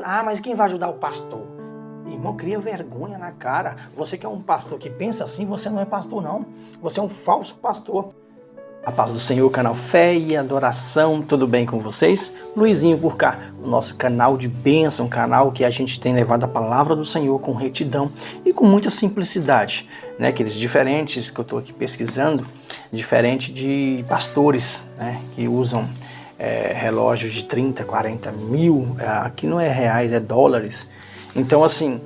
Ah, mas quem vai ajudar o pastor? Irmão, cria vergonha na cara. Você que é um pastor que pensa assim, você não é pastor não. Você é um falso pastor. A paz do Senhor, canal Fé e Adoração, tudo bem com vocês? Luizinho por cá, o nosso canal de bênção, um canal que a gente tem levado a palavra do Senhor com retidão e com muita simplicidade, né? Aqueles diferentes que eu estou aqui pesquisando, diferente de pastores, né? Que usam relógios de 30, 40 mil, aqui não é reais, é dólares. Então assim,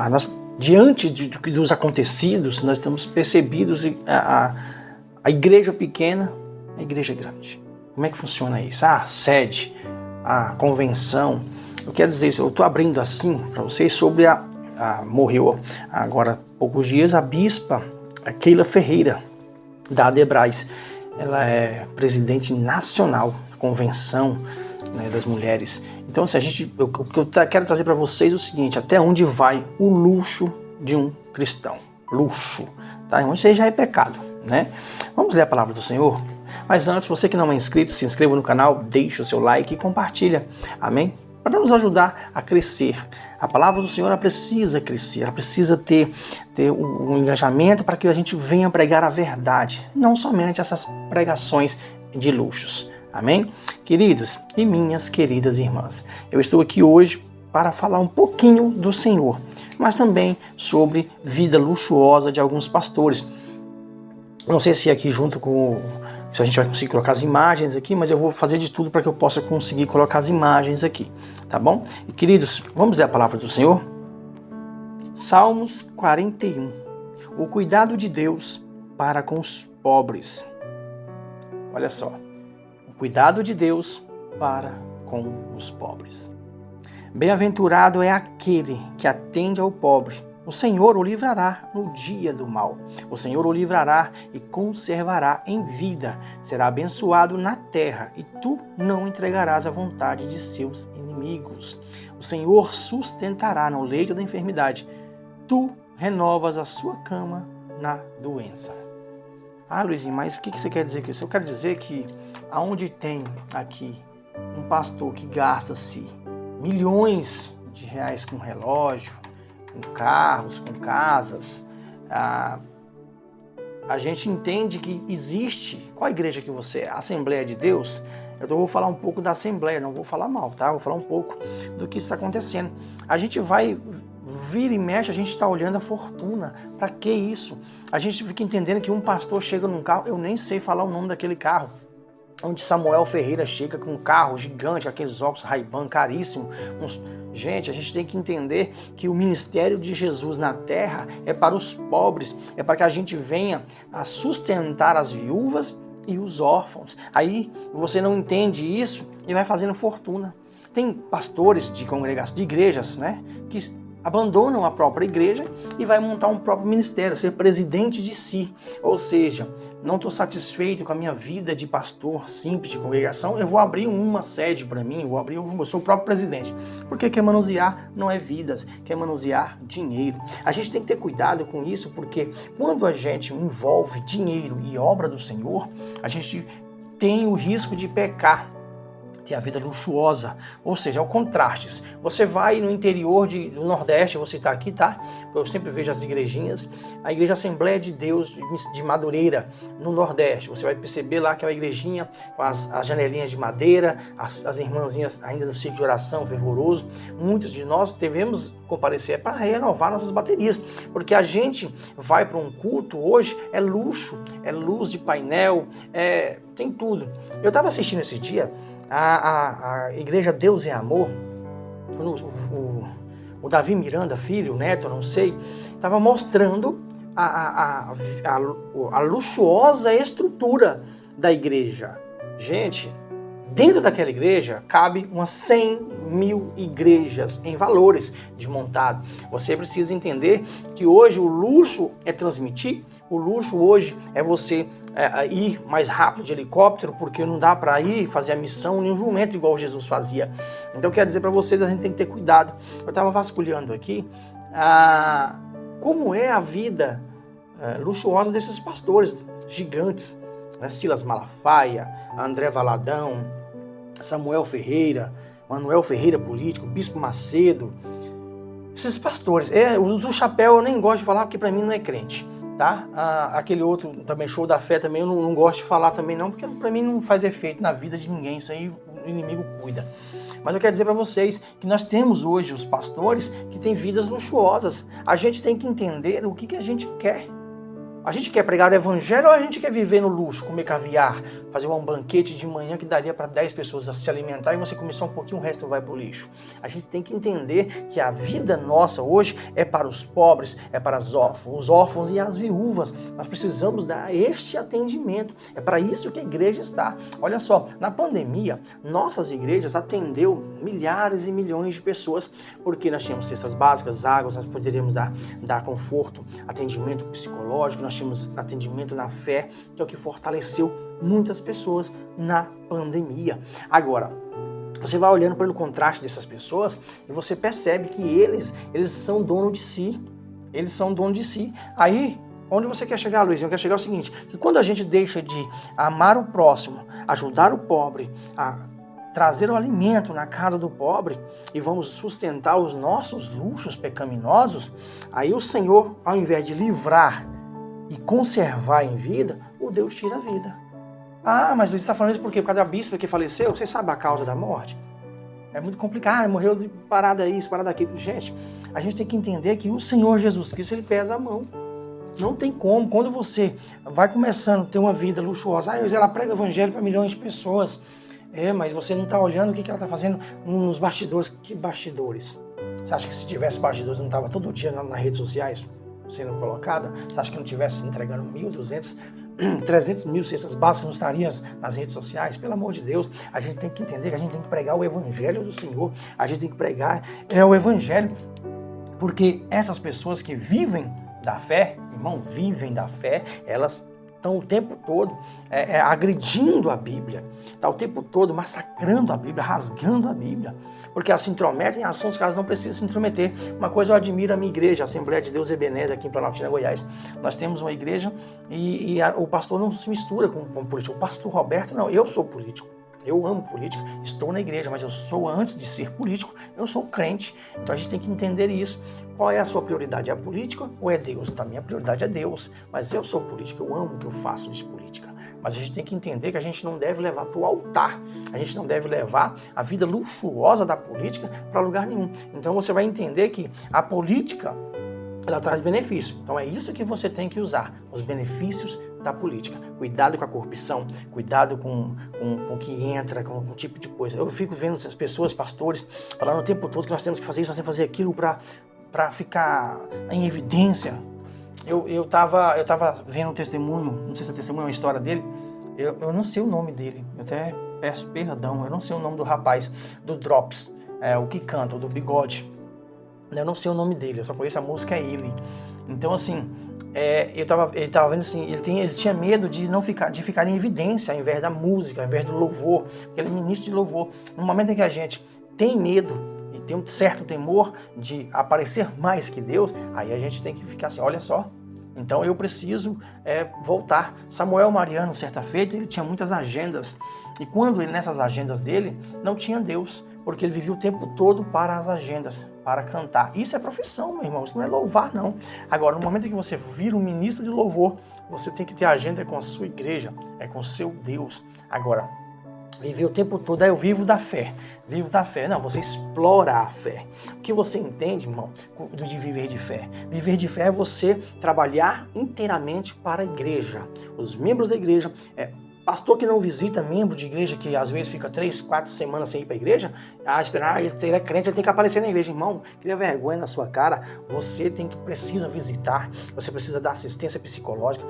nós, diante dos acontecidos, nós estamos percebidos a igreja pequena, a igreja grande. Como é que funciona isso? A sede, a convenção. Eu quero dizer isso, eu estou abrindo assim para vocês sobre morreu agora há poucos dias a bispa Keila Ferreira, da Adebrais. Ela é presidente nacional da convenção, né, das mulheres. Então, assim, o que eu quero trazer para vocês é o seguinte: até onde vai o luxo de um cristão? Luxo, tá? Isso já é pecado, né? Vamos ler a palavra do Senhor? Mas antes, você que não é inscrito, se inscreva no canal, deixe o seu like e compartilha, amém? Para nos ajudar a crescer. A palavra do Senhor, ela precisa crescer, ela precisa ter um engajamento para que a gente venha pregar a verdade, não somente essas pregações de luxos, amém? Queridos e minhas queridas irmãs, eu estou aqui hoje para falar um pouquinho do Senhor, mas também sobre vida luxuosa de alguns pastores. Não sei se aqui junto com... se a gente vai conseguir colocar as imagens aqui, mas eu vou fazer de tudo para que eu possa conseguir colocar as imagens aqui, tá bom? E queridos, vamos ler a palavra do Senhor? Salmos 41. O cuidado de Deus para com os pobres. Olha só. O cuidado de Deus para com os pobres. Bem-aventurado é aquele que atende ao pobre. O Senhor o livrará no dia do mal. O Senhor o livrará e conservará em vida. Será abençoado na terra e tu não entregarás à vontade de seus inimigos. O Senhor sustentará no leito da enfermidade. Tu renovas a sua cama na doença. Ah, Luizinho, mas o que você quer dizer com isso? Eu quero dizer que aonde tem aqui um pastor que gasta-se milhões de reais com relógio, com carros, com casas, a gente entende que existe. Qual igreja que você é? A Assembleia de Deus? Eu vou falar um pouco da Assembleia, não vou falar mal, tá? Vou falar um pouco do que está acontecendo. A gente vai vira e mexe, a gente está olhando a fortuna. Para que isso? A gente fica entendendo que um pastor chega num carro, eu nem sei falar o nome daquele carro, onde Samuel Ferreira chega com um carro gigante, aqueles óculos Ray-Ban caríssimos. Gente, a gente tem que entender que o ministério de Jesus na terra é para os pobres, é para que a gente venha a sustentar as viúvas e os órfãos. Aí você não entende isso e vai fazendo fortuna. Tem pastores de congregações, de igrejas, né, que abandonam a própria igreja e vai montar um próprio ministério, ser presidente de si. Ou seja, não estou satisfeito com a minha vida de pastor simples de congregação, eu vou abrir uma sede para mim, eu sou o próprio presidente. Porque quer manusear não é vidas, quer manusear dinheiro. A gente tem que ter cuidado com isso, porque quando a gente envolve dinheiro e obra do Senhor, a gente tem o risco de pecar, ter a vida luxuosa, ou seja, ao contrastes. Você vai no interior do Nordeste, vou citar aqui, tá? Eu sempre vejo as igrejinhas, a Igreja Assembleia de Deus de Madureira, no Nordeste. Você vai perceber lá que é uma igrejinha com as janelinhas de madeira, as irmãzinhas ainda no ciclo de oração fervoroso. Muitos de nós devemos comparecer para renovar nossas baterias, porque a gente vai para um culto hoje, é luxo, é luz de painel, tem tudo. Eu estava assistindo esse dia a igreja Deus é Amor, o Davi Miranda, filho, neto, não sei, estava mostrando a luxuosa estrutura da igreja. Gente, dentro daquela igreja cabe umas 100 mil igrejas em valores de montado. Você precisa entender que hoje o luxo é transmitir, o luxo hoje é você ir mais rápido de helicóptero, porque não dá para ir fazer a missão em um jumento igual Jesus fazia. Então eu quero dizer para vocês, a gente tem que ter cuidado. Eu estava vasculhando aqui como é a vida luxuosa desses pastores gigantes, né? Silas Malafaia, André Valadão, Samuel Ferreira, Manuel Ferreira, político, Bispo Macedo, esses pastores. O do chapéu eu nem gosto de falar porque para mim não é crente, tá? Aquele outro também, show da fé, também eu não gosto de falar também não, porque para mim não faz efeito na vida de ninguém, isso aí o inimigo cuida. Mas eu quero dizer para vocês que nós temos hoje os pastores que têm vidas luxuosas. A gente tem que entender o que a gente quer. A gente quer pregar o evangelho ou a gente quer viver no luxo, comer caviar, fazer um banquete de manhã que daria para 10 pessoas se alimentar e você comer só um pouquinho, o resto vai para o lixo. A gente tem que entender que a vida nossa hoje é para os pobres, é para os órfãos e as viúvas. Nós precisamos dar este atendimento. É para isso que a igreja está. Olha só, na pandemia, nossas igrejas atendeu milhares e milhões de pessoas, porque nós tínhamos cestas básicas, águas, nós poderíamos dar conforto, atendimento psicológico, nós tínhamos atendimento na fé, que é o que fortaleceu muitas pessoas na pandemia. Agora, você vai olhando pelo contraste dessas pessoas e você percebe que eles são dono de si. Eles são dono de si. Aí, onde você quer chegar, Luiz? Eu quero chegar ao seguinte, que quando a gente deixa de amar o próximo, ajudar o pobre, a trazer o alimento na casa do pobre e vamos sustentar os nossos luxos pecaminosos, aí o Senhor, ao invés de livrar e conservar em vida, o Deus tira a vida. Ah, mas Luiz está falando isso por quê? Por causa da bispa que faleceu? Você sabe a causa da morte? É muito complicado, morreu de parada isso, parada aquilo. Gente, a gente tem que entender que o Senhor Jesus Cristo, ele pesa a mão. Não tem como. Quando você vai começando a ter uma vida luxuosa, ela prega evangelho para milhões de pessoas. Mas você não está olhando o que ela está fazendo nos bastidores. Que bastidores? Você acha que se tivesse bastidores não estava todo dia nas redes sociais sendo colocada? Você acha que não estivesse entregando 1.200, 300 mil cestas básicas, não estaria nas redes sociais? Pelo amor de Deus, a gente tem que entender que a gente tem que pregar o evangelho do Senhor, a gente tem que pregar o evangelho, porque essas pessoas que vivem da fé, irmão, vivem da fé, elas estão o tempo todo agredindo a Bíblia, está o tempo todo massacrando a Bíblia, rasgando a Bíblia, porque elas se intrometem em ações que elas não precisam se intrometer. Uma coisa eu admiro a minha igreja, a Assembleia de Deus Ebenezer, aqui em Planaltina, Goiás. Nós temos uma igreja e o pastor não se mistura com o político. O pastor Roberto, não, eu sou político. Eu amo política, estou na igreja, mas eu sou, antes de ser político, eu sou crente. Então a gente tem que entender isso. Qual é a sua prioridade? É a política ou é Deus? Então a minha prioridade é Deus, mas eu sou político, eu amo o que eu faço de política. Mas a gente tem que entender que a gente não deve levar para o altar, a gente não deve levar a vida luxuosa da política para lugar nenhum. Então você vai entender que a política, ela traz benefício. Então é isso que você tem que usar, os benefícios da política. Cuidado com a corrupção, cuidado com o que entra, com o tipo de coisa. Eu fico vendo as pessoas, pastores, falando o tempo todo que nós temos que fazer isso, nós temos que fazer aquilo para ficar em evidência. Eu tava vendo um testemunho, não sei se é testemunho ou uma história dele, eu não sei o nome dele, eu até peço perdão, eu não sei o nome do rapaz, do Drops, o que canta, o do bigode. Eu não sei o nome dele, eu só conheço a música, é ele. Então, assim, ele tava vendo assim, ele tinha medo de ficar em evidência ao invés da música, ao invés do louvor, porque ele é ministro de louvor. No momento em que a gente tem medo e tem um certo temor de aparecer mais que Deus, aí a gente tem que ficar assim, olha só. Então eu preciso voltar. Samuel Mariano, certa feita, ele tinha muitas agendas. E quando nessas agendas dele, não tinha Deus, porque ele vivia o tempo todo para as agendas, para cantar. Isso é profissão, meu irmão, isso não é louvar, não. Agora, no momento em que você vira um ministro de louvor, você tem que ter agenda com a sua igreja, com o seu Deus. Agora, viver o tempo todo, eu vivo da fé. Vivo da fé. Não, você explora a fé. O que você entende, irmão, de viver de fé? Viver de fé é você trabalhar inteiramente para a igreja. Os membros da igreja, pastor que não visita membro de igreja, que às vezes fica 3, 4 semanas sem ir para a igreja, esperar ele é crente, ele tem que aparecer na igreja. Irmão, cria vergonha na sua cara. Você precisa visitar, você precisa dar assistência psicológica,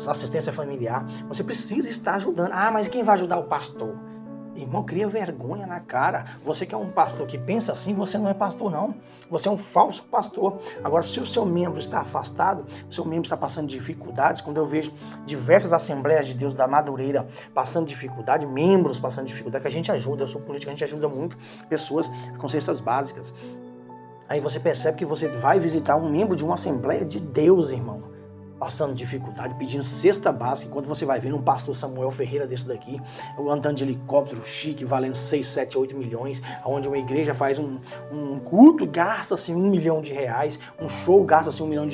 assistência familiar, você precisa estar ajudando. Mas quem vai ajudar? O pastor. Irmão, cria vergonha na cara. Você que é um pastor que pensa assim, você não é pastor não. Você é um falso pastor. Agora, se o seu membro está afastado, o seu membro está passando dificuldades, quando eu vejo diversas Assembleias de Deus da Madureira passando dificuldade, membros passando dificuldade, que a gente ajuda, eu sou político, a gente ajuda muito pessoas com cestas básicas. Aí você percebe que você vai visitar um membro de uma Assembleia de Deus, irmão. passando dificuldade, pedindo cesta básica, quando você vai ver um pastor Samuel Ferreira desse daqui, andando de helicóptero chique, valendo 6, 7, 8 milhões, onde uma igreja faz um culto, gasta-se R$1 milhão, um show gasta-se R$1 milhão,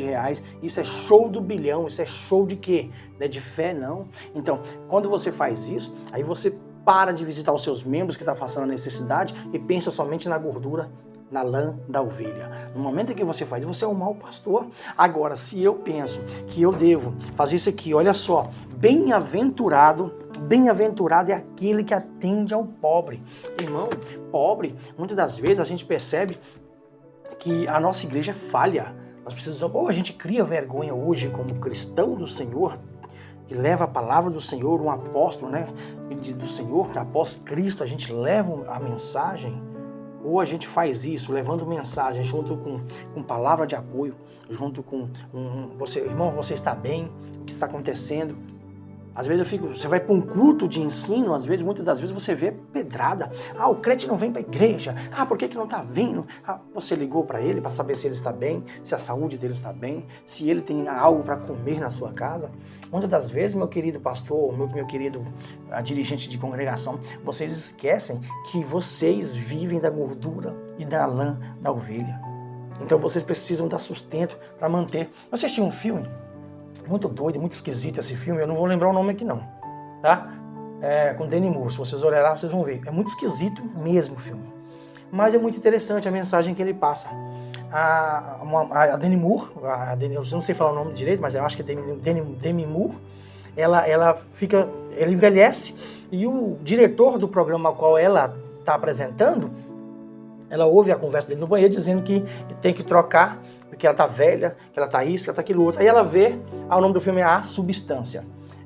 isso é show do bilhão, isso é show de quê? Não é de fé, não. Então, quando você faz isso, aí você para de visitar os seus membros que estão passando a necessidade e pensa somente na gordura, na lã da ovelha. No momento em que você faz, você é um mau pastor. Agora, se eu penso que eu devo fazer isso aqui, olha só, bem-aventurado é aquele que atende ao pobre. Irmão, pobre, muitas das vezes a gente percebe que a nossa igreja é falha. Nós precisamos, ou a gente cria vergonha hoje como cristão do Senhor, que leva a palavra do Senhor, um apóstolo, né, do Senhor, após Cristo, a gente leva a mensagem. Ou a gente faz isso, levando mensagem junto com palavra de apoio, junto com você, irmão, você está bem? O que está acontecendo? Às vezes você vai para um culto de ensino, às vezes, muitas das vezes você vê pedrada. Ah, o crente não vem para a igreja. Ah, por que não está vindo? Ah, você ligou para ele para saber se ele está bem, se a saúde dele está bem, se ele tem algo para comer na sua casa. Muitas das vezes, meu querido pastor, meu querido dirigente de congregação, vocês esquecem que vocês vivem da gordura e da lã da ovelha. Então vocês precisam dar sustento para manter. Eu assisti um filme muito doido, muito esquisito esse filme, eu não vou lembrar o nome aqui não, tá? Com Demi Moore, se vocês olharem lá, vocês vão ver. É muito esquisito mesmo o filme, mas é muito interessante a mensagem que ele passa. A Demi Moore, eu não sei falar o nome direito, mas eu acho que é Demi Moore, ela envelhece e o diretor do programa ao qual ela está apresentando, ela ouve a conversa dele no banheiro dizendo que tem que trocar, porque ela tá velha, que ela tá isso, que ela tá aquilo outro. Aí ela vê, o nome do filme é A Substância.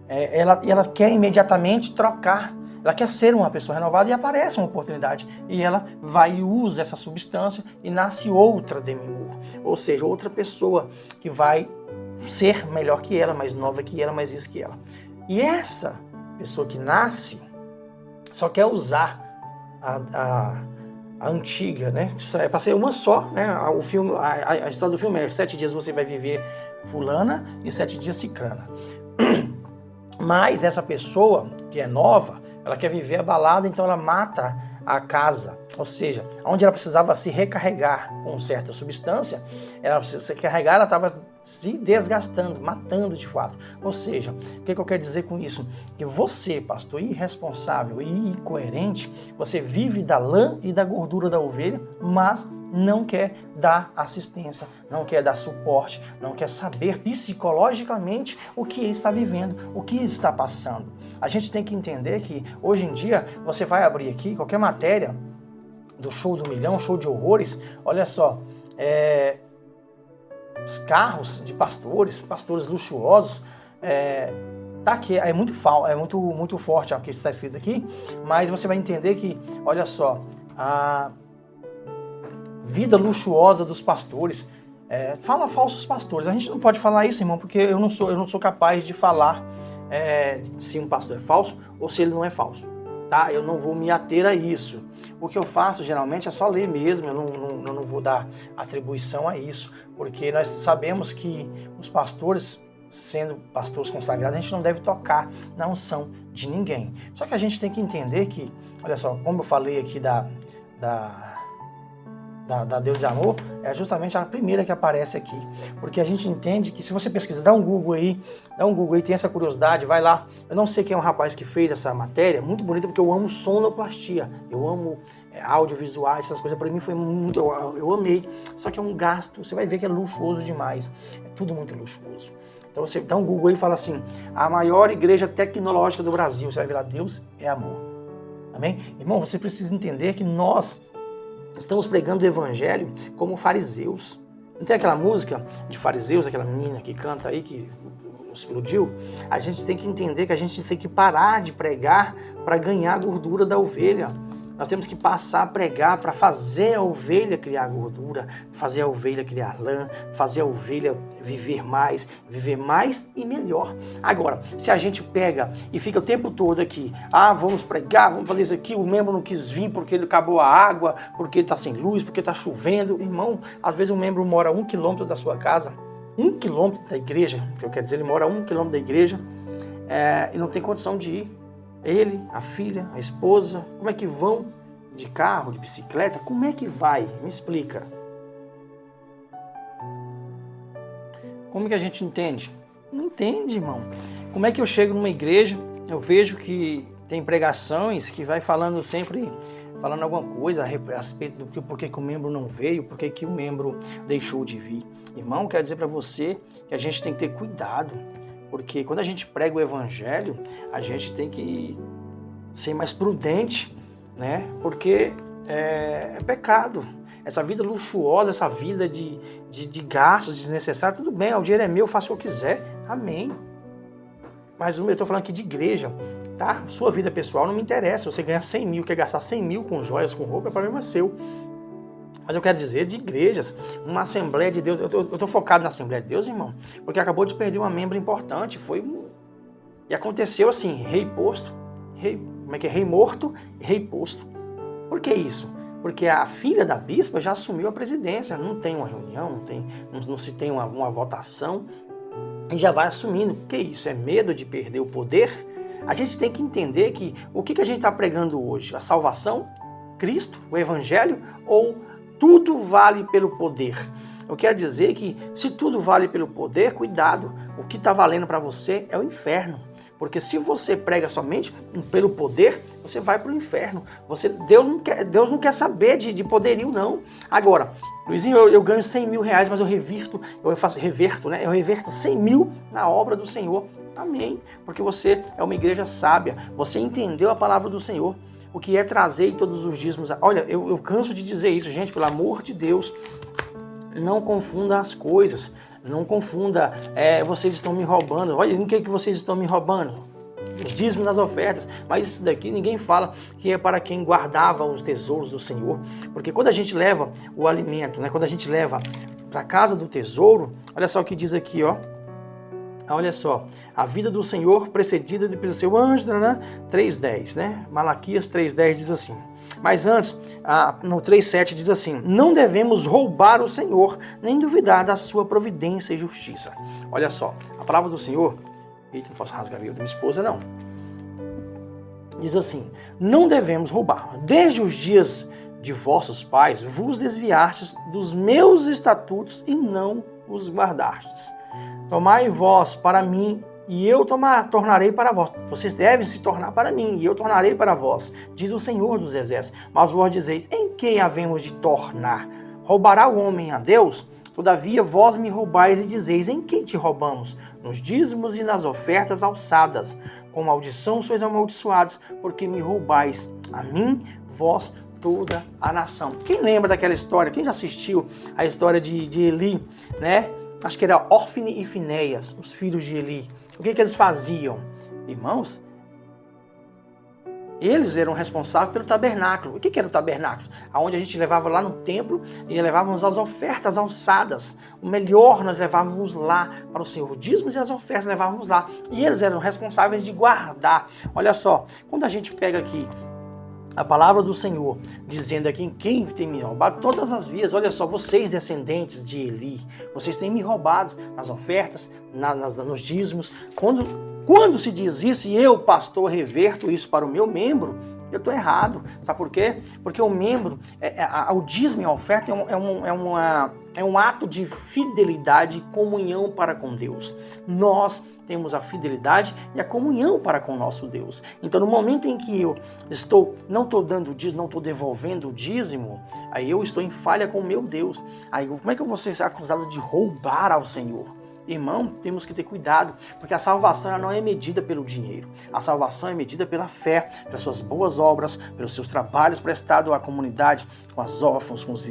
Ela quer imediatamente trocar, ela quer ser uma pessoa renovada e aparece uma oportunidade. E ela vai e usa essa substância e nasce outra Demi Moore. Ou seja, outra pessoa que vai ser melhor que ela, mais nova que ela, mais isso que ela. E essa pessoa que nasce só quer usar a antiga, né? É para ser uma só, né? O filme, a história do filme é 7 dias você vai viver fulana e 7 dias cicrana. Mas essa pessoa que é nova, ela quer viver abalada, então ela mata a casa. Ou seja, onde ela precisava se recarregar com certa substância, ela precisa se recarregar, ela estava se desgastando, matando de fato. Ou seja, o que eu quero dizer com isso? Que você, pastor irresponsável e incoerente, você vive da lã e da gordura da ovelha, mas não quer dar assistência, não quer dar suporte, não quer saber psicologicamente o que ele está vivendo, o que ele está passando. A gente tem que entender que hoje em dia você vai abrir aqui qualquer matéria do show do milhão, show de horrores, olha só, os carros de pastores luxuosos, tá aqui, é muito forte o que está escrito aqui, mas você vai entender que, olha só, a vida luxuosa dos pastores, fala falsos pastores. A gente não pode falar isso, irmão, porque eu não sou capaz de falar se um pastor é falso ou se ele não é falso, tá? Eu não vou me ater a isso. O que eu faço geralmente é só ler mesmo, eu não vou dar atribuição a isso, porque nós sabemos que os pastores, sendo pastores consagrados, a gente não deve tocar na unção de ninguém. Só que a gente tem que entender que, olha só, como eu falei aqui da Deus de Amor, é justamente a primeira que aparece aqui, porque a gente entende que se você pesquisa, dá um Google aí, tem essa curiosidade, vai lá. Eu não sei quem é um rapaz que fez essa matéria, muito bonita, porque eu amo sonoplastia, eu amo audiovisuais, essas coisas, para mim foi muito, eu amei, só que é um gasto, você vai ver que é luxuoso demais, é tudo muito luxuoso. Então você dá um Google aí e fala assim, a maior igreja tecnológica do Brasil, você vai ver lá, Deus é amor. Amém? Irmão, você precisa entender que nós estamos pregando o evangelho como fariseus. Não tem aquela música de fariseus, aquela menina que canta aí, que explodiu? A gente tem que entender que a gente tem que parar de pregar para ganhar a gordura da ovelha. Nós temos que passar a pregar para fazer a ovelha criar gordura, fazer a ovelha criar lã, fazer a ovelha viver mais e melhor. Agora, se a gente pega e fica o tempo todo aqui, vamos pregar, vamos fazer isso aqui, o membro não quis vir porque ele acabou a água, porque ele está sem luz, porque está chovendo. Irmão, às vezes o membro mora a 1 quilômetro da sua casa, 1 quilômetro da igreja, que eu quero dizer, ele mora a 1 quilômetro da igreja, e não tem condição de ir. Ele, a filha, a esposa, como é que vão? De carro, de bicicleta? Como é que vai? Me explica. Como que a gente entende? Não entende, irmão. Como é que eu chego numa igreja, eu vejo que tem pregações que vai falando sempre, falando alguma coisa a respeito do porquê que o membro não veio, porquê que o membro deixou de vir. Irmão, quero dizer para você que a gente tem que ter cuidado, porque quando a gente prega o evangelho, a gente tem que ser mais prudente, né? Porque é pecado. Essa vida luxuosa, essa vida de gastos desnecessários, tudo bem, o dinheiro é meu, eu faço o que eu quiser, amém. Mas eu estou falando aqui de igreja, tá? Sua vida pessoal não me interessa, você ganha 100 mil, quer gastar 100 mil com joias, com roupa, é problema seu. Mas eu quero dizer de igrejas, uma Assembleia de Deus, eu estou focado na Assembleia de Deus, irmão, porque acabou de perder uma membro importante, e aconteceu assim, rei morto, rei posto. Por que isso? Porque a filha da bispa já assumiu a presidência, não tem uma reunião, não se tem uma votação, e já vai assumindo. O que é isso? É medo de perder o poder? A gente tem que entender que o que a gente está pregando hoje? A salvação? Cristo? O evangelho? Ou tudo vale pelo poder? Eu quero dizer que se tudo vale pelo poder, cuidado, o que está valendo para você é o inferno. Porque se você prega somente pelo poder, você vai para o inferno. Deus não quer saber de poderio, não. Agora, Luizinho, eu ganho 100 mil reais, mas eu reverto 100 mil na obra do Senhor. Amém. Porque você é uma igreja sábia. Você entendeu a palavra do Senhor. O que é trazer todos os dízimos. Olha, eu canso de dizer isso, gente, pelo amor de Deus. Não confunda as coisas. Não confunda, vocês estão me roubando. Olha, em que vocês estão me roubando? Os dízimos das ofertas. Mas isso daqui ninguém fala que é para quem guardava os tesouros do Senhor. Porque quando a gente leva o alimento, né, quando a gente leva para a casa do tesouro, olha só o que diz aqui, ó. Olha só, a vida do Senhor precedida pelo seu anjo, 3:10, né? Malaquias 3:10 diz assim. Mas antes, no 3:7 diz assim, não devemos roubar o Senhor, nem duvidar da sua providência e justiça. Olha só, a palavra do Senhor, eita, não posso rasgar a Bíblia da minha esposa, não. Diz assim, não devemos roubar. Desde os dias de vossos pais, vos desviastes dos meus estatutos e não os guardastes. Tomai vós para mim, e eu tornarei para vós. Vocês devem se tornar para mim, e eu tornarei para vós, diz o Senhor dos Exércitos. Mas vós dizeis, em quem havemos de tornar? Roubará o homem a Deus? Todavia vós me roubais e dizeis, em quem te roubamos? Nos dízimos e nas ofertas alçadas. Com maldição sois amaldiçoados, porque me roubais a mim, vós, toda a nação. Quem lembra daquela história? Quem já assistiu a história de Eli, né? Acho que era Ofni e Finéias, os filhos de Eli. O que eles faziam? Irmãos, eles eram responsáveis pelo tabernáculo. O que era o tabernáculo? Onde a gente levava lá no templo e levávamos as ofertas alçadas. O melhor nós levávamos lá para o Senhor. Dízimos e as ofertas levávamos lá. E eles eram responsáveis de guardar. Olha só, quando a gente pega aqui a palavra do Senhor, dizendo aqui, quem tem me roubado? Todas as vias. Olha só, vocês descendentes de Eli, vocês têm me roubado nas ofertas, nos dízimos. Quando se diz isso e eu, pastor, reverto isso para o meu membro, eu estou errado. Sabe por quê? Porque o membro, o dízimo e a oferta é um ato de fidelidade e comunhão para com Deus. Nós temos a fidelidade e a comunhão para com o nosso Deus. Então, no momento em que eu não estou dando o dízimo, não estou devolvendo o dízimo, aí eu estou em falha com o meu Deus. Aí como é que eu vou ser acusado de roubar ao Senhor? Irmão, temos que ter cuidado, porque a salvação ela não é medida pelo dinheiro. A salvação é medida pela fé, pelas suas boas obras, pelos seus trabalhos prestados à comunidade, com as órfãos, com as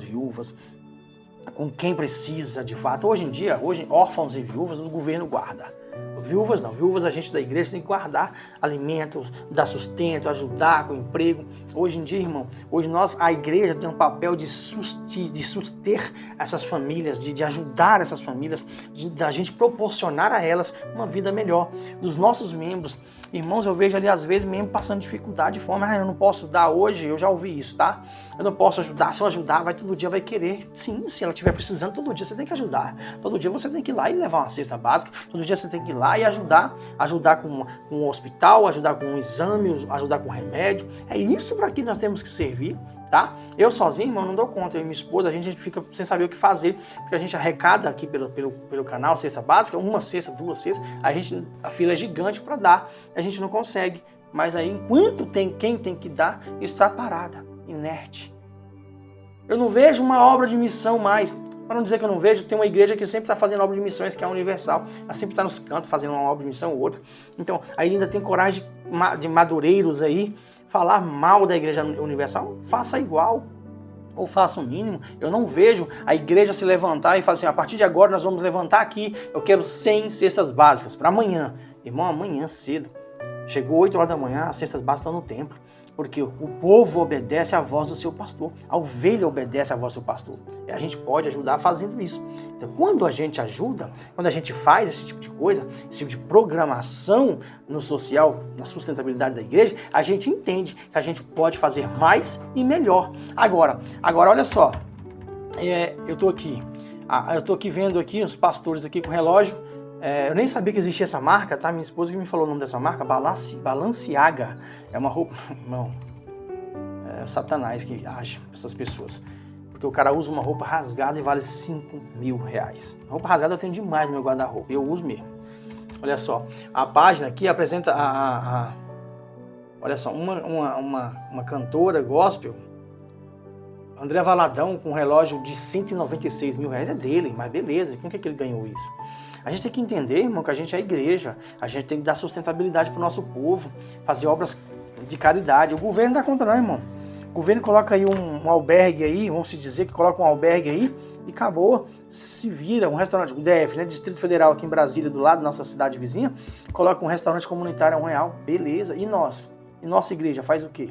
viúvas, com quem precisa de fato. Hoje em dia, órfãos e viúvas o governo guarda. Viúvas não, viúvas a gente da igreja tem que guardar alimentos, dar sustento, ajudar com emprego. Hoje em dia, irmão, a igreja tem um papel de suster essas famílias, de ajudar essas famílias, da gente proporcionar a elas uma vida melhor. Dos nossos membros, irmãos, eu vejo ali às vezes membro passando dificuldade, fome, eu não posso dar hoje, eu já ouvi isso, tá? Eu não posso ajudar, se eu ajudar, todo dia vai querer. Sim, se ela estiver precisando, todo dia você tem que ajudar. Todo dia você tem que ir lá e levar uma cesta básica, todo dia você tem que ir lá e ajudar com um hospital, ajudar com um exame, ajudar com remédio. É isso para que nós temos que servir, tá? Eu sozinho, irmão, não dou conta. Eu e minha esposa, a gente fica sem saber o que fazer, porque a gente arrecada aqui pelo canal cesta básica, uma cesta, duas cestas, a fila é gigante para dar, a gente não consegue. Mas aí, enquanto quem tem que dar, está parada, inerte. Eu não vejo uma obra de missão mais. Para não dizer que eu não vejo, tem uma igreja que sempre está fazendo obra de missões, que é a Universal. Ela sempre está nos cantos fazendo uma obra de missão ou outra. Então, aí ainda tem coragem de madureiros aí, falar mal da igreja Universal. Faça igual, ou faça o mínimo. Eu não vejo a igreja se levantar e falar assim, a partir de agora nós vamos levantar aqui, eu quero 100 cestas básicas para amanhã. Irmão, amanhã cedo. Chegou 8 horas da manhã, as cestas básicas estão no templo. Porque o povo obedece à voz do seu pastor. A ovelha obedece à voz do seu pastor. E a gente pode ajudar fazendo isso. Então, quando a gente ajuda, quando a gente faz esse tipo de coisa, esse tipo de programação no social, na sustentabilidade da igreja, a gente entende que a gente pode fazer mais e melhor. Agora olha só. Eu estou aqui vendo aqui os pastores aqui com relógio. Eu nem sabia que existia essa marca, tá? Minha esposa que me falou o nome dessa marca, Balenciaga. É uma roupa... Não, é Satanás que age essas pessoas. Porque o cara usa uma roupa rasgada e vale R$5.000. Roupa rasgada eu tenho demais no meu guarda-roupa, eu uso mesmo. Olha só, a página aqui apresenta olha só, uma cantora gospel, André Valadão, com um relógio de R$196.000. É dele, mas beleza, com que ele ganhou isso? A gente tem que entender, irmão, que a gente é a igreja, a gente tem que dar sustentabilidade para o nosso povo, fazer obras de caridade. O governo não dá conta não, irmão. O governo coloca aí um albergue aí, vamos se dizer que coloca um albergue aí e acabou, se vira, um restaurante, o DF, né, Distrito Federal aqui em Brasília, do lado da nossa cidade vizinha, coloca um restaurante comunitário a R$1, beleza. E nós? E nossa igreja faz o quê?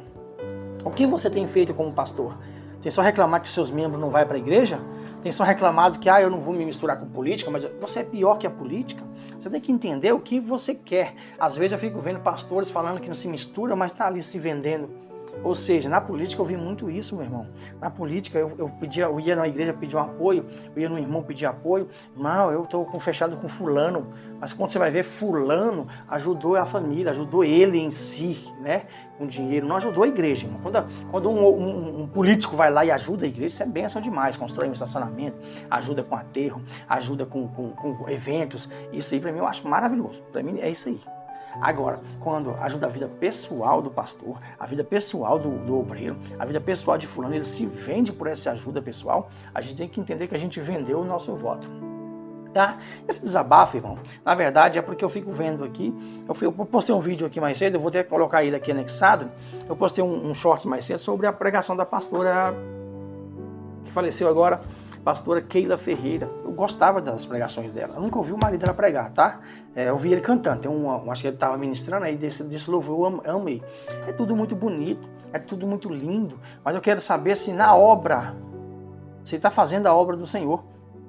O que você tem feito como pastor? Tem só reclamado que seus membros não vão para a igreja? Tem só reclamado que eu não vou me misturar com política, mas você é pior que a política. Você tem que entender o que você quer. Às vezes eu fico vendo pastores falando que não se mistura, mas está ali se vendendo. Ou seja, na política eu vi muito isso, meu irmão. Na política eu ia na igreja pedir um apoio, eu ia no irmão pedir apoio. Não, eu estou fechado com fulano. Mas quando você vai ver, fulano ajudou a família, ajudou ele em si, né? Com dinheiro, não ajudou a igreja, irmão. Quando um político vai lá e ajuda a igreja, isso é bênção demais. Constrói um estacionamento, ajuda com aterro, ajuda com eventos. Isso aí para mim eu acho maravilhoso. Para mim é isso aí. Agora, quando ajuda a vida pessoal do pastor, a vida pessoal do obreiro, a vida pessoal de fulano, ele se vende por essa ajuda pessoal, a gente tem que entender que a gente vendeu o nosso voto. Tá? Esse desabafo, irmão, na verdade é porque eu fico vendo aqui, eu postei um vídeo aqui mais cedo, eu vou até colocar ele aqui anexado, eu postei um short mais cedo sobre a pregação da pastora que faleceu agora, pastora Keila Ferreira. Eu gostava das pregações dela, eu nunca ouvi o marido dela pregar, tá? Eu vi ele cantando, acho que ele estava ministrando aí, desse louvor eu amei. É tudo muito bonito, é tudo muito lindo, mas eu quero saber se na obra, você está fazendo a obra do Senhor.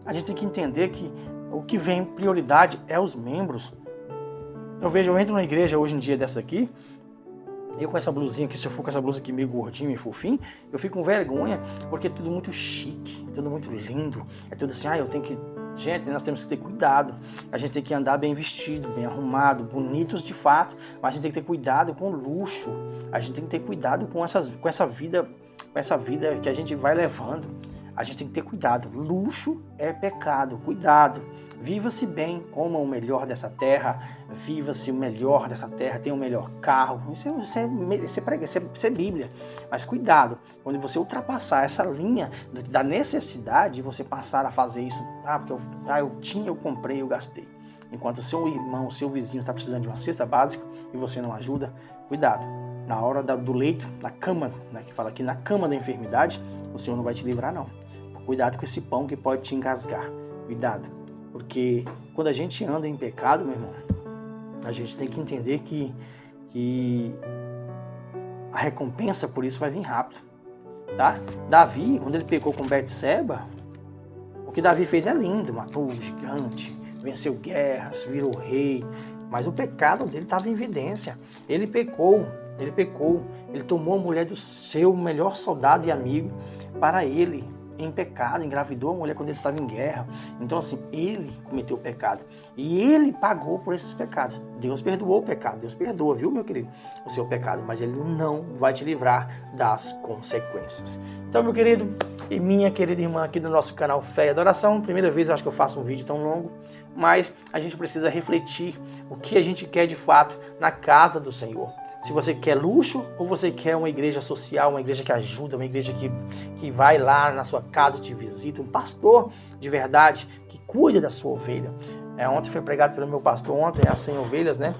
A gente tem que entender que o que vem prioridade é os membros. Eu entro na igreja hoje em dia dessa aqui, eu com essa blusinha aqui, se eu for com essa blusa aqui meio gordinha, meio fofinho, eu fico com vergonha, porque é tudo muito chique, é tudo muito lindo, é tudo assim, eu tenho que... Gente, nós temos que ter cuidado, a gente tem que andar bem vestido, bem arrumado, bonitos de fato, mas a gente tem que ter cuidado com o luxo, a gente tem que ter cuidado com essa vida que a gente vai levando. A gente tem que ter cuidado. Luxo é pecado. Cuidado. Viva-se bem, coma o melhor dessa terra. Viva-se o melhor dessa terra. Tenha o melhor carro. Isso é Bíblia. Mas cuidado. Quando você ultrapassar essa linha da necessidade, você passar a fazer isso. Porque eu tinha, eu comprei, eu gastei. Enquanto o seu irmão, o seu vizinho está precisando de uma cesta básica e você não ajuda, cuidado. Na hora do leito, na cama, né, que fala aqui, na cama da enfermidade, o Senhor não vai te livrar, não. Cuidado com esse pão que pode te engasgar. Cuidado. Porque quando a gente anda em pecado, meu irmão, a gente tem que entender que a recompensa por isso vai vir rápido, tá? Davi, quando ele pecou com Betseba, o que Davi fez é lindo, matou o gigante, venceu guerras, virou rei, mas o pecado dele estava em evidência. Ele pecou, ele tomou a mulher do seu melhor soldado e amigo para ele, em pecado, engravidou a mulher quando ele estava em guerra. Então assim, ele cometeu o pecado e ele pagou por esses pecados. Deus perdoou o pecado, Deus perdoa, viu, meu querido, o seu pecado, mas ele não vai te livrar das consequências. Então, meu querido e minha querida irmã aqui do nosso canal Fé e Adoração, primeira vez eu acho que eu faço um vídeo tão longo, mas a gente precisa refletir o que a gente quer de fato na casa do Senhor. Se você quer luxo ou você quer uma igreja social, uma igreja que ajuda, uma igreja que vai lá na sua casa e te visita, um pastor de verdade que cuida da sua ovelha. Ontem foi pregado pelo meu pastor, ontem as 100 ovelhas, né?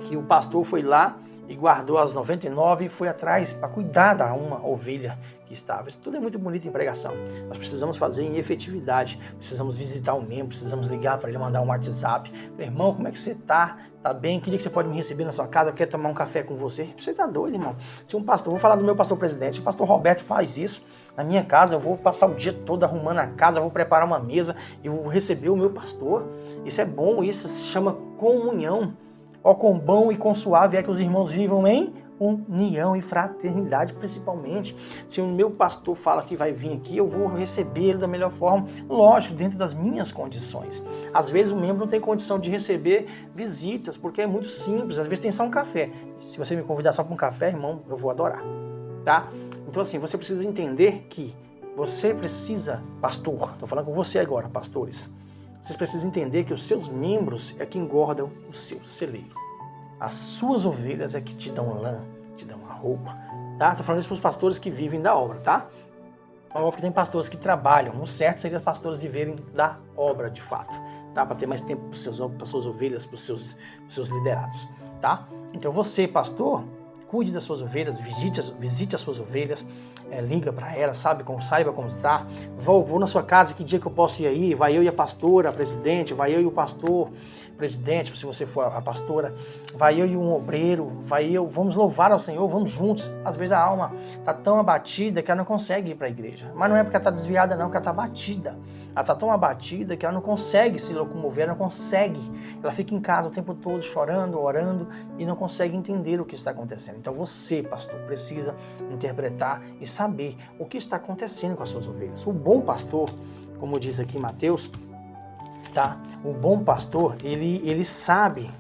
Que o pastor foi lá e guardou as 99 e foi atrás para cuidar da uma ovelha que estava. Isso tudo é muito bonito em pregação. Nós precisamos fazer em efetividade. Precisamos visitar o membro, precisamos ligar para ele, mandar um WhatsApp. Irmão, como é que você está? Tá bem? Que dia que você pode me receber na sua casa? Eu quero tomar um café com você. Você tá doido, irmão? Se um pastor, vou falar do meu pastor presidente, o pastor Roberto faz isso na minha casa, eu vou passar o dia todo arrumando a casa, vou preparar uma mesa e vou receber o meu pastor. Isso é bom, isso se chama comunhão. Ó, quão bom e quão suave é que os irmãos vivam em união e fraternidade, principalmente. Se o meu pastor fala que vai vir aqui, eu vou receber ele da melhor forma, lógico, dentro das minhas condições. Às vezes o membro não tem condição de receber visitas, porque é muito simples, às vezes tem só um café. Se você me convidar só para um café, irmão, eu vou adorar, tá? Então assim, você precisa entender que você precisa, pastor, estou falando com você agora, pastores, vocês precisam entender que os seus membros é que engordam o seu celeiro. As suas ovelhas é que te dão lã, te dão uma roupa, tá? Estou falando isso para os pastores que vivem da obra, tá? Óbvio que tem pastores que trabalham, o certo seria os pastores viverem da obra de fato, tá? Para ter mais tempo para as suas ovelhas, para os seus liderados, tá? Então você, pastor, cuide das suas ovelhas, visite as suas ovelhas, liga para elas, saiba como está. Vou na sua casa, que dia que eu posso ir aí? Vai eu e a pastora, a presidente, vai eu e o pastor, presidente, se você for a pastora, vai eu e um obreiro, vamos louvar ao Senhor, vamos juntos. Às vezes a alma está tão abatida que ela não consegue ir para a igreja, mas não é porque ela está desviada não, porque ela está abatida. Ela está tão abatida que ela não consegue se locomover, ela não consegue. Ela fica em casa o tempo todo chorando, orando e não consegue entender o que está acontecendo. Então você, pastor, precisa interpretar e saber o que está acontecendo com as suas ovelhas. O bom pastor, como diz aqui Mateus, tá? O bom pastor, ele sabe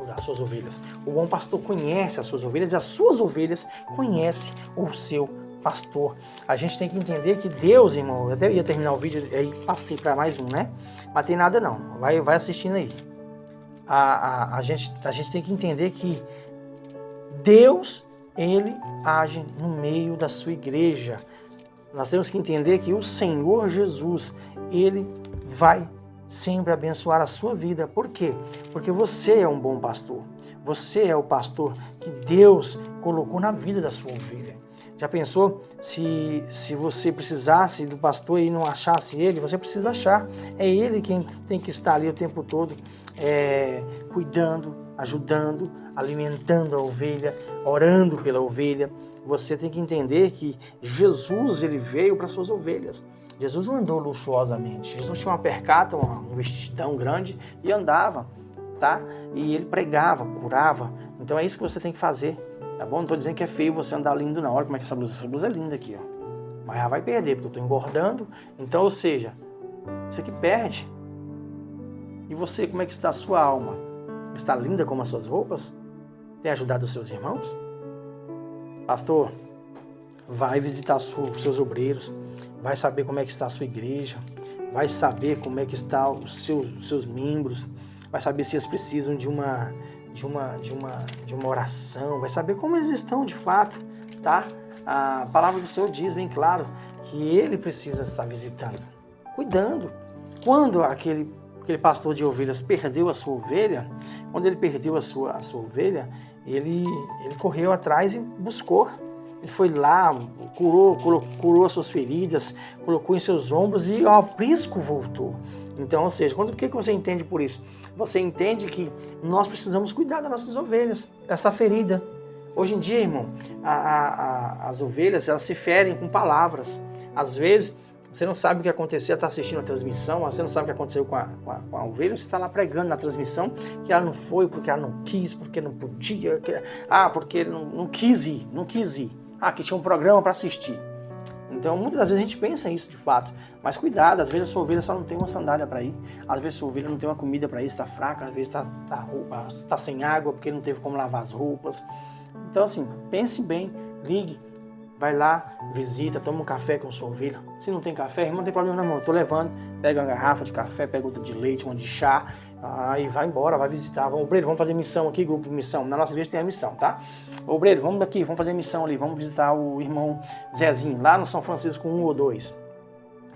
das suas ovelhas. O bom pastor conhece as suas ovelhas e as suas ovelhas conhecem o seu pastor. A gente tem que entender que Deus, irmão, eu até ia terminar o vídeo, aí passei para mais um, né? Mas tem nada não, vai assistindo aí. A gente tem que entender que Deus, ele age no meio da sua igreja. Nós temos que entender que o Senhor Jesus, ele vai sempre abençoar a sua vida. Por quê? Porque você é um bom pastor. Você é o pastor que Deus colocou na vida da sua ovelha. Já pensou se você precisasse do pastor e não achasse ele? Você precisa achar. É ele quem tem que estar ali o tempo todo cuidando, ajudando, alimentando a ovelha, orando pela ovelha. Você tem que entender que Jesus, ele veio para suas ovelhas. Jesus não andou luxuosamente. Jesus tinha uma percata, um vestidão grande e andava, tá? E ele pregava, curava. Então é isso que você tem que fazer, tá bom? Não estou dizendo que é feio você andar lindo não. Olha como é que essa blusa é linda aqui, ó. Mas já vai perder, porque eu estou engordando. Então, ou seja, isso aqui perde. E você, como é que está a sua alma? Está linda como as suas roupas? Tem ajudado os seus irmãos? Pastor, vai visitar os seus obreiros, vai saber como é que está a sua igreja, vai saber como é que está os seus membros, vai saber se eles precisam de uma oração, vai saber como eles estão de fato, tá? A palavra do Senhor diz bem claro que ele precisa estar visitando, cuidando. Quando aquele pastor de ovelhas perdeu a sua ovelha, quando ele perdeu a sua ovelha, ele correu atrás e buscou. Ele foi lá, curou as suas feridas, colocou em seus ombros e o aprisco voltou. Então, ou seja, o que você entende por isso? Você entende que nós precisamos cuidar das nossas ovelhas, essa ferida. Hoje em dia, irmão, as ovelhas, elas se ferem com palavras. Às vezes, você não sabe o que aconteceu, está assistindo a transmissão, você não sabe o que aconteceu com a ovelha, você está lá pregando na transmissão que ela não foi porque ela não quis, porque não podia, porque não quis ir. Que tinha um programa para assistir. Então, muitas das vezes a gente pensa isso de fato, mas cuidado, às vezes a sua ovelha só não tem uma sandália para ir, às vezes a sua ovelha não tem uma comida para ir, está fraca, às vezes está sem água porque não teve como lavar as roupas. Então, assim, pense bem, ligue. Vai lá, visita, toma um café com sua ovelha. Se não tem café, irmão, não tem problema não, eu tô levando. Pega uma garrafa de café, pega outra de leite, uma de chá, e vai embora, vai visitar. Obreiro, vamos fazer missão aqui, grupo de missão. Na nossa igreja tem a missão, tá? Obreiro, vamos daqui, vamos fazer missão ali, vamos visitar o irmão Zezinho, lá no São Francisco 1 ou 2.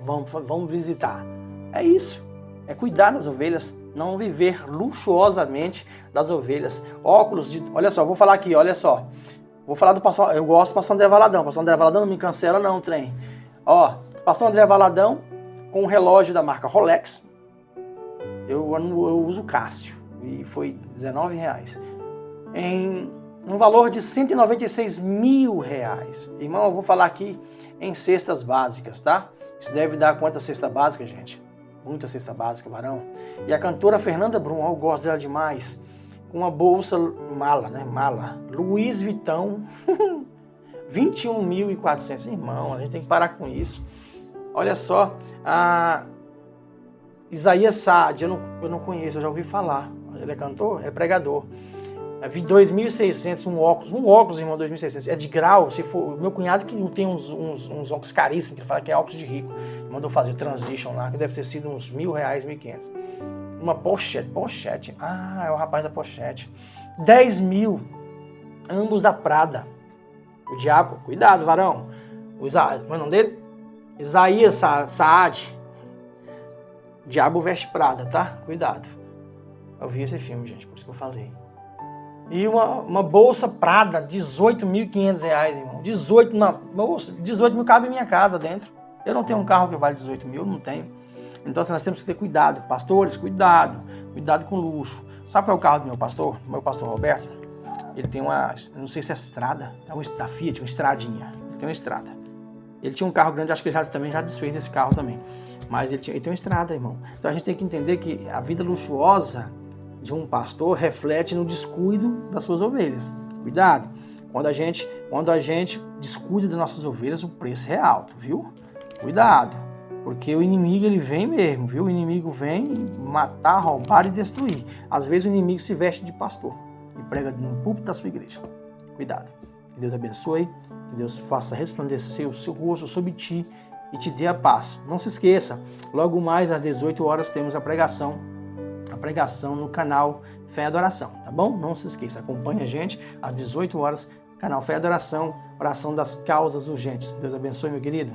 Vamos visitar. É isso, é cuidar das ovelhas, não viver luxuosamente das ovelhas. Olha só, vou falar aqui, olha só. Vou falar do pastor, eu gosto do pastor André Valadão. Pastor André Valadão não me cancela não, trem. Ó, pastor André Valadão com um relógio da marca Rolex. Eu uso Cássio e foi R$19. Em um valor de R$196 mil. Irmão, eu vou falar aqui em cestas básicas, tá? Isso deve dar quantas cestas básicas, gente? Muita cesta básica, varão. E a cantora Fernanda Brum, eu gosto dela demais. Uma bolsa mala, Louis Vuitton, 21.400, irmão, a gente tem que parar com isso. Olha só, Isaías Saad, eu não conheço, eu já ouvi falar, ele é cantor, é pregador. Vi 2.600, um óculos, irmão, 2.600, é de grau, se for, meu cunhado que tem uns óculos caríssimos, que ele fala que é óculos de rico, mandou fazer o Transition lá, que deve ter sido uns R$1.000, 1.500. Uma pochete, é o rapaz da pochete, 10 mil, ambos da Prada, o diabo, cuidado, varão, como é o nome dele? Isaías Saad, o diabo veste Prada, tá? Cuidado, eu vi esse filme, gente, por isso que eu falei. E uma bolsa Prada, R$18.500, irmão, 18 mil cabe em minha casa dentro, eu não tenho um carro que vale 18 mil, não tenho. Então nós temos que ter cuidado. Pastores, cuidado com luxo. Sabe qual é o carro do meu pastor Roberto? Ele tem não sei se é estrada, da Fiat, uma estradinha. Ele tem uma estrada. Ele tinha um carro grande, acho que ele também já desfez desse carro também. Mas ele tem uma estrada, irmão. Então a gente tem que entender que a vida luxuosa de um pastor reflete no descuido das suas ovelhas. Cuidado. Quando a gente descuida das nossas ovelhas, o preço é alto, viu? Cuidado. Porque o inimigo, ele vem mesmo, viu? O inimigo vem matar, roubar e destruir. Às vezes o inimigo se veste de pastor e prega no púlpito da sua igreja. Cuidado. Que Deus abençoe, que Deus faça resplandecer o seu rosto sobre ti e te dê a paz. Não se esqueça, logo mais às 18 horas temos a pregação no canal Fé e Adoração, tá bom? Não se esqueça, acompanhe a gente às 18 horas, canal Fé e Adoração, oração das causas urgentes. Deus abençoe, meu querido.